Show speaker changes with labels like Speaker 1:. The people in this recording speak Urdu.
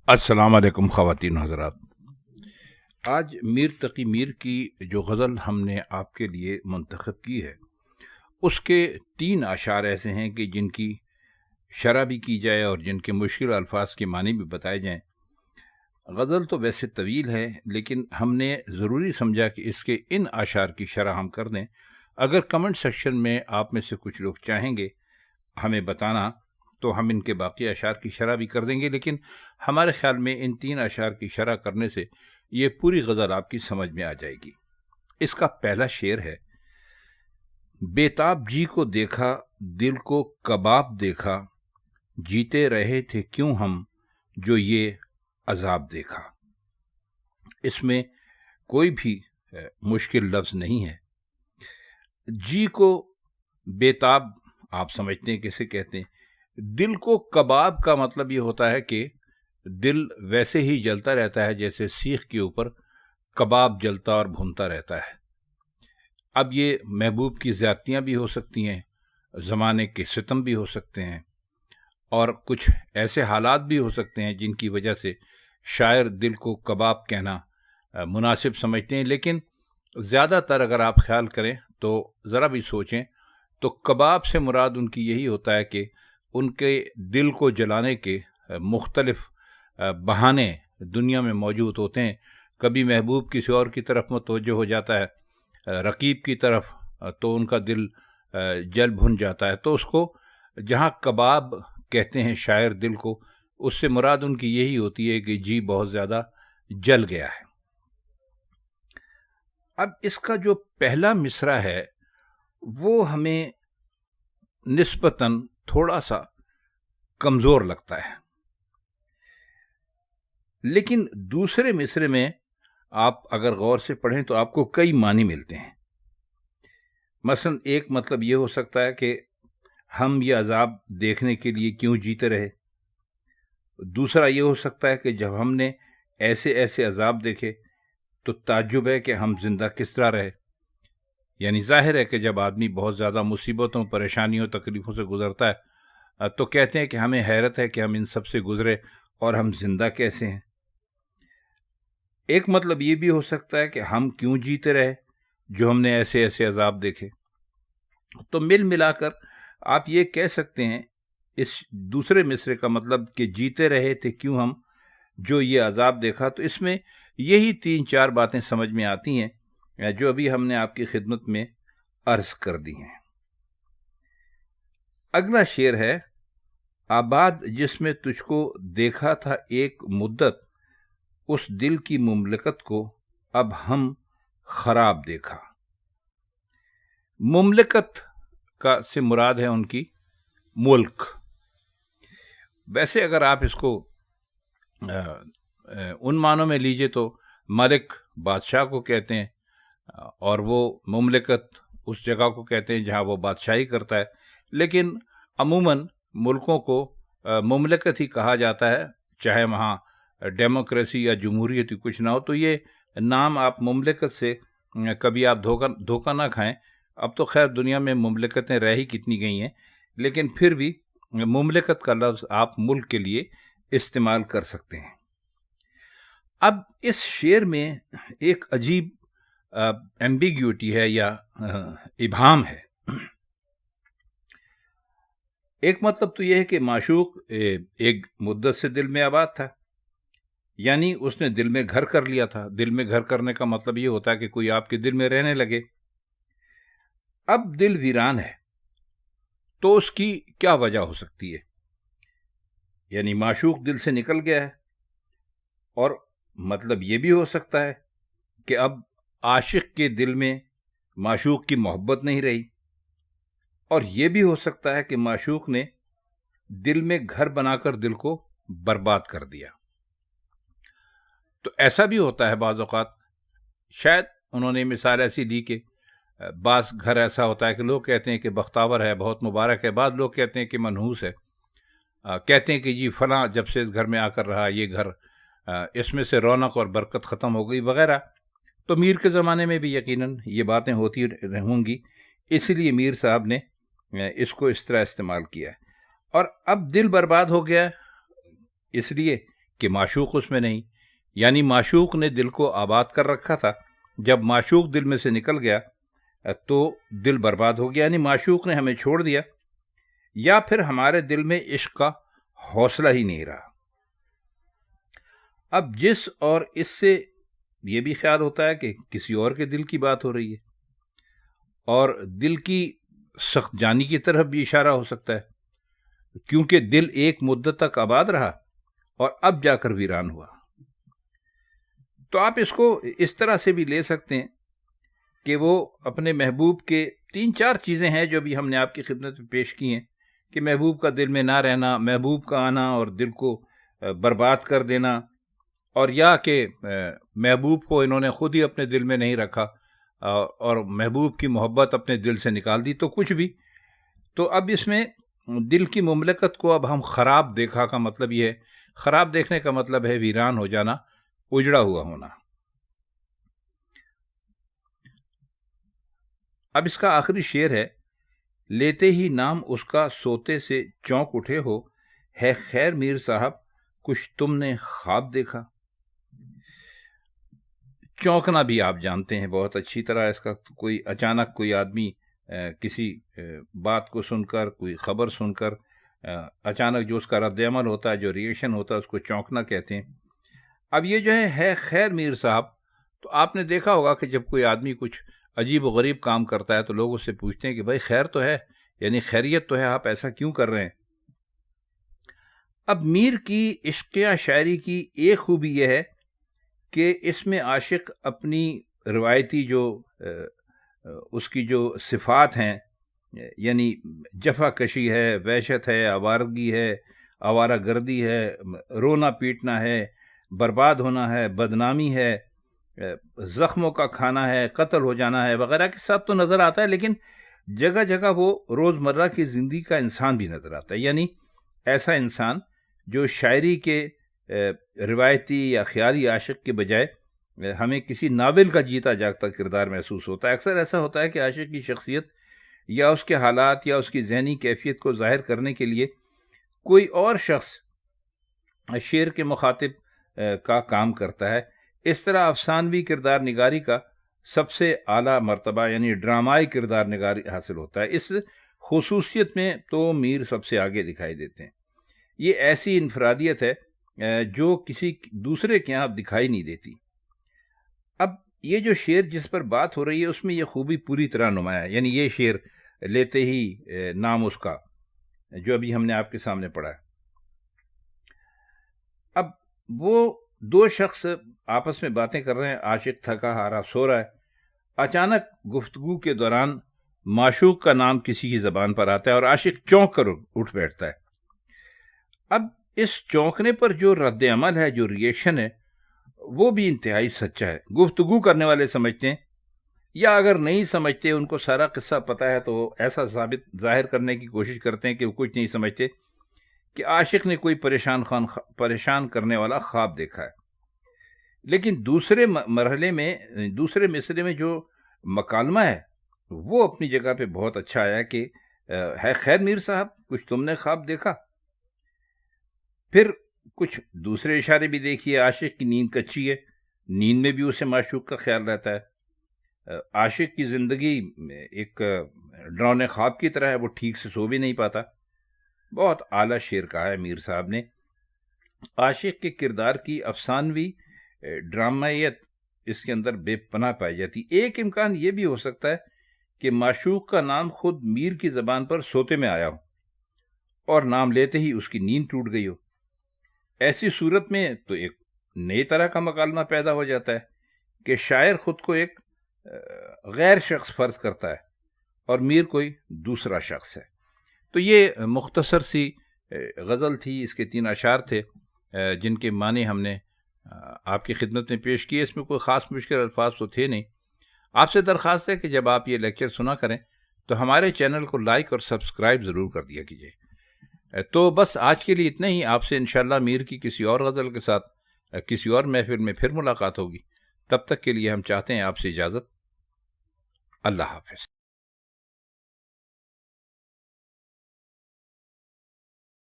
Speaker 1: السلام علیکم خواتین حضرات. آج میر تقی میر کی جو غزل ہم نے آپ کے لیے منتخب کی ہے اس کے 3 اشعار ایسے ہیں کہ جن کی شرح بھی کی جائے اور جن کے مشکل الفاظ کے معنی بھی بتائے جائیں. غزل تو ویسے طویل ہے لیکن ہم نے ضروری سمجھا کہ اس کے ان اشعار کی شرح ہم کر دیں. اگر کمنٹ سیکشن میں آپ میں سے کچھ لوگ چاہیں گے ہمیں بتانا تو ہم ان کے باقی اشعار کی شرح بھی کر دیں گے، لیکن ہمارے خیال میں ان 3 اشعار کی شرح کرنے سے یہ پوری غزل آپ کی سمجھ میں آ جائے گی. اس کا پہلا شعر ہے: بیتاب جی کو دیکھا، دل کو کباب دیکھا، جیتے رہے تھے کیوں ہم جو یہ عذاب دیکھا. اس میں کوئی بھی مشکل لفظ نہیں ہے. جی کو بیتاب آپ سمجھتے ہیں کیسے کہتے ہیں. دل کو کباب کا مطلب یہ ہوتا ہے کہ دل ویسے ہی جلتا رہتا ہے جیسے سیخ کے اوپر کباب جلتا اور بھونتا رہتا ہے. اب یہ محبوب کی زیادتیاں بھی ہو سکتی ہیں، زمانے کے ستم بھی ہو سکتے ہیں، اور کچھ ایسے حالات بھی ہو سکتے ہیں جن کی وجہ سے شاعر دل کو کباب کہنا مناسب سمجھتے ہیں. لیکن زیادہ تر اگر آپ خیال کریں تو ذرا بھی سوچیں تو کباب سے مراد ان کی یہی ہوتا ہے کہ ان کے دل کو جلانے کے مختلف بہانے دنیا میں موجود ہوتے ہیں. کبھی محبوب کسی اور کی طرف متوجہ ہو جاتا ہے، رقیب کی طرف، تو ان کا دل جل بھن جاتا ہے. تو اس کو جہاں کباب کہتے ہیں شاعر دل کو، اس سے مراد ان کی یہی ہوتی ہے کہ جی بہت زیادہ جل گیا ہے. اب اس کا جو پہلا مصرع ہے وہ ہمیں نسبتاً تھوڑا سا کمزور لگتا ہے، لیکن دوسرے مصرے میں آپ اگر غور سے پڑھیں تو آپ کو کئی معنی ملتے ہیں. مثلا ایک مطلب یہ ہو سکتا ہے کہ ہم یہ عذاب دیکھنے کے لیے کیوں جیتے رہے. دوسرا یہ ہو سکتا ہے کہ جب ہم نے ایسے ایسے عذاب دیکھے تو تعجب ہے کہ ہم زندہ کس طرح رہے. یعنی ظاہر ہے کہ جب آدمی بہت زیادہ مصیبتوں، پریشانیوں، تکلیفوں سے گزرتا ہے تو کہتے ہیں کہ ہمیں حیرت ہے کہ ہم ان سب سے گزرے اور ہم زندہ کیسے ہیں. ایک مطلب یہ بھی ہو سکتا ہے کہ ہم کیوں جیتے رہے جو ہم نے ایسے ایسے عذاب دیکھے. تو مل ملا کر آپ یہ کہہ سکتے ہیں اس دوسرے مصرے کا مطلب کہ جیتے رہے تھے کیوں ہم جو یہ عذاب دیکھا. تو اس میں یہی 3-4 باتیں سمجھ میں آتی ہیں جو ابھی ہم نے آپ کی خدمت میں عرض کر دی ہیں. اگلا شعر ہے: آباد جس میں تجھ کو دیکھا تھا ایک مدت، اس دل کی مملکت کو اب ہم خراب دیکھا. مملکت کا سے مراد ہے ان کی ملک. ویسے اگر آپ اس کو ان معنوں میں لیجئے تو ملک بادشاہ کو کہتے ہیں اور وہ مملکت اس جگہ کو کہتے ہیں جہاں وہ بادشاہی کرتا ہے. لیکن عموماً ملکوں کو مملکت ہی کہا جاتا ہے، چاہے وہاں ڈیموکریسی یا جمہوریت ہی کچھ نہ ہو. تو یہ نام آپ مملکت سے کبھی آپ دھوکہ نہ کھائیں. اب تو خیر دنیا میں مملکتیں رہ ہی کتنی گئی ہیں، لیکن پھر بھی مملکت کا لفظ آپ ملک کے لیے استعمال کر سکتے ہیں. اب اس شعر میں ایک عجیب ایمبیگیوٹی ہے یا ابہام ہے. ایک مطلب تو یہ ہے کہ معشوق ایک مدت سے دل میں آباد تھا، یعنی اس نے دل میں گھر کر لیا تھا. دل میں گھر کرنے کا مطلب یہ ہوتا ہے کہ کوئی آپ کے دل میں رہنے لگے. اب دل ویران ہے تو اس کی کیا وجہ ہو سکتی ہے؟ یعنی معشوق دل سے نکل گیا ہے، اور مطلب یہ بھی ہو سکتا ہے کہ اب عاشق کے دل میں معشوق کی محبت نہیں رہی، اور یہ بھی ہو سکتا ہے کہ معشوق نے دل میں گھر بنا کر دل کو برباد کر دیا. تو ایسا بھی ہوتا ہے بعض اوقات. شاید انہوں نے مثال ایسی دی کہ بعض گھر ایسا ہوتا ہے کہ لوگ کہتے ہیں کہ بختاور ہے، بہت مبارک ہے، بعض لوگ کہتے ہیں کہ منحوس ہے. کہتے ہیں کہ جی فلاں جب سے اس گھر میں آ کر رہا یہ گھر، اس میں سے رونق اور برکت ختم ہو گئی وغیرہ. تو میر کے زمانے میں بھی یقیناً یہ باتیں ہوتی ہوں گی، اسی لیے میر صاحب نے اس کو اس طرح استعمال کیا ہے. اور اب دل برباد ہو گیا اس لیے کہ معشوق اس میں نہیں، یعنی معشوق نے دل کو آباد کر رکھا تھا، جب معشوق دل میں سے نکل گیا تو دل برباد ہو گیا، یعنی معشوق نے ہمیں چھوڑ دیا، یا پھر ہمارے دل میں عشق کا حوصلہ ہی نہیں رہا۔ اب جس اور اس سے یہ بھی خیال ہوتا ہے کہ کسی اور کے دل کی بات ہو رہی ہے، اور دل کی سخت جانی کی طرف بھی اشارہ ہو سکتا ہے، کیونکہ دل ایک مدت تک آباد رہا اور اب جا کر ویران ہوا۔ تو آپ اس کو اس طرح سے بھی لے سکتے ہیں کہ وہ اپنے محبوب کے 3-4 چیزیں ہیں جو بھی ہم نے آپ کی خدمت میں پیش کی ہیں، کہ محبوب کا دل میں نہ رہنا، محبوب کا آنا اور دل کو برباد کر دینا، اور یا کہ محبوب کو انہوں نے خود ہی اپنے دل میں نہیں رکھا اور محبوب کی محبت اپنے دل سے نکال دی، تو کچھ بھی۔ تو اب اس میں دل کی مملکت کو اب ہم خراب دیکھا کا مطلب یہ ہے، خراب دیکھنے کا مطلب ہے ویران ہو جانا، اجڑا ہوا ہونا۔ اب اس کا آخری شعر ہے، لیتے ہی نام اس کا سوتے سے چونک اٹھے ہو، ہے خیر میر صاحب کچھ تم نے خواب دیکھا۔ چونکنا بھی آپ جانتے ہیں بہت اچھی طرح، اس کا کوئی اچانک کوئی آدمی کسی بات کو سن کر، کوئی خبر سن کر اچانک جو اس کا رد عمل ہوتا ہے، جو ریئیکشن ہوتا ہے، اس کو چونکنا کہتے ہیں۔ اب یہ جو ہے خیر میر صاحب، تو آپ نے دیکھا ہوگا کہ جب کوئی آدمی کچھ عجیب و غریب کام کرتا ہے تو لوگ اس سے پوچھتے ہیں کہ بھائی خیر تو ہے، یعنی خیریت تو ہے، آپ ایسا کیوں کر رہے ہیں؟ اب میر کی عشق یا شاعری کی ایک خوبی یہ ہے کہ اس میں عاشق اپنی روایتی جو اس کی جو صفات ہیں، یعنی جفا کشی ہے، وحشت ہے، آوارگی ہے، آوارہ گردی ہے، رونا پیٹنا ہے، برباد ہونا ہے، بدنامی ہے، زخموں کا کھانا ہے، قتل ہو جانا ہے وغیرہ کے ساتھ تو نظر آتا ہے، لیکن جگہ جگہ وہ روزمرہ کی زندگی کا انسان بھی نظر آتا ہے، یعنی ایسا انسان جو شاعری کے روایتی یا خیالی عاشق کے بجائے ہمیں کسی ناول کا جیتا جاگتا کردار محسوس ہوتا ہے۔ اکثر ایسا ہوتا ہے کہ عاشق کی شخصیت یا اس کے حالات یا اس کی ذہنی کیفیت کو ظاہر کرنے کے لیے کوئی اور شخص شعر کے مخاطب کا کام کرتا ہے۔ اس طرح افسانوی کردار نگاری کا سب سے اعلیٰ مرتبہ یعنی ڈرامائی کردار نگاری حاصل ہوتا ہے۔ اس خصوصیت میں تو میر سب سے آگے دکھائی دیتے ہیں۔ یہ ایسی انفرادیت ہے جو کسی دوسرے کے یہاں دکھائی نہیں دیتی۔ اب یہ جو شعر جس پر بات ہو رہی ہے اس میں یہ خوبی پوری طرح نمایاں ہے، یعنی یہ شعر لیتے ہی نام اس کا جو ابھی ہم نے آپ کے سامنے پڑھا ہے۔ اب وہ دو شخص آپس میں باتیں کر رہے ہیں، عاشق تھکا ہارا سو رہا ہے، اچانک گفتگو کے دوران معشوق کا نام کسی کی زبان پر آتا ہے اور عاشق چونک کر اٹھ بیٹھتا ہے۔ اب اس چونکنے پر جو رد عمل ہے، جو ریئیکشن ہے، وہ بھی انتہائی سچا ہے۔ گفتگو کرنے والے سمجھتے ہیں، یا اگر نہیں سمجھتے، ان کو سارا قصہ پتہ ہے، تو ایسا ظاہر کرنے کی کوشش کرتے ہیں کہ وہ کچھ نہیں سمجھتے، کہ عاشق نے کوئی پریشان کرنے والا خواب دیکھا ہے۔ لیکن دوسرے مرحلے میں، دوسرے مصرے میں جو مکالمہ ہے وہ اپنی جگہ پہ بہت اچھا آیا کہ ہے خیر میر صاحب کچھ تم نے خواب دیکھا۔ پھر کچھ دوسرے اشارے بھی دیکھیے، عاشق کی نیند کچی ہے، نیند میں بھی اسے معشوق کا خیال رہتا ہے۔ عاشق کی زندگی ایک ڈراؤنے خواب کی طرح ہے، وہ ٹھیک سے سو بھی نہیں پاتا۔ بہت اعلیٰ شعر کہا ہے میر صاحب نے۔ عاشق کے کردار کی افسانوی ڈرامائیت اس کے اندر بے پناہ پائی جاتی۔ ایک امکان یہ بھی ہو سکتا ہے کہ معشوق کا نام خود میر کی زبان پر سوتے میں آیا ہو اور نام لیتے ہی اس کی نیند ٹوٹ گئی ہو۔ ایسی صورت میں تو ایک نئی طرح کا مکالمہ پیدا ہو جاتا ہے کہ شاعر خود کو ایک غیر شخص فرض کرتا ہے اور میر کوئی دوسرا شخص ہے۔ تو یہ مختصر سی غزل تھی، اس کے 3 اشعار تھے جن کے معنی ہم نے آپ کی خدمت میں پیش کیے۔ اس میں کوئی خاص مشکل الفاظ تو تھے نہیں۔ آپ سے درخواست ہے کہ جب آپ یہ لیکچر سنا کریں تو ہمارے چینل کو لائک اور سبسکرائب ضرور کر دیا کیجیے۔ تو بس آج کے لیے اتنا ہی۔ آپ سے انشاءاللہ میر کی کسی اور غزل کے ساتھ کسی اور محفل میں پھر ملاقات ہوگی۔ تب تک کے لیے ہم چاہتے ہیں آپ سے اجازت۔ اللہ حافظ۔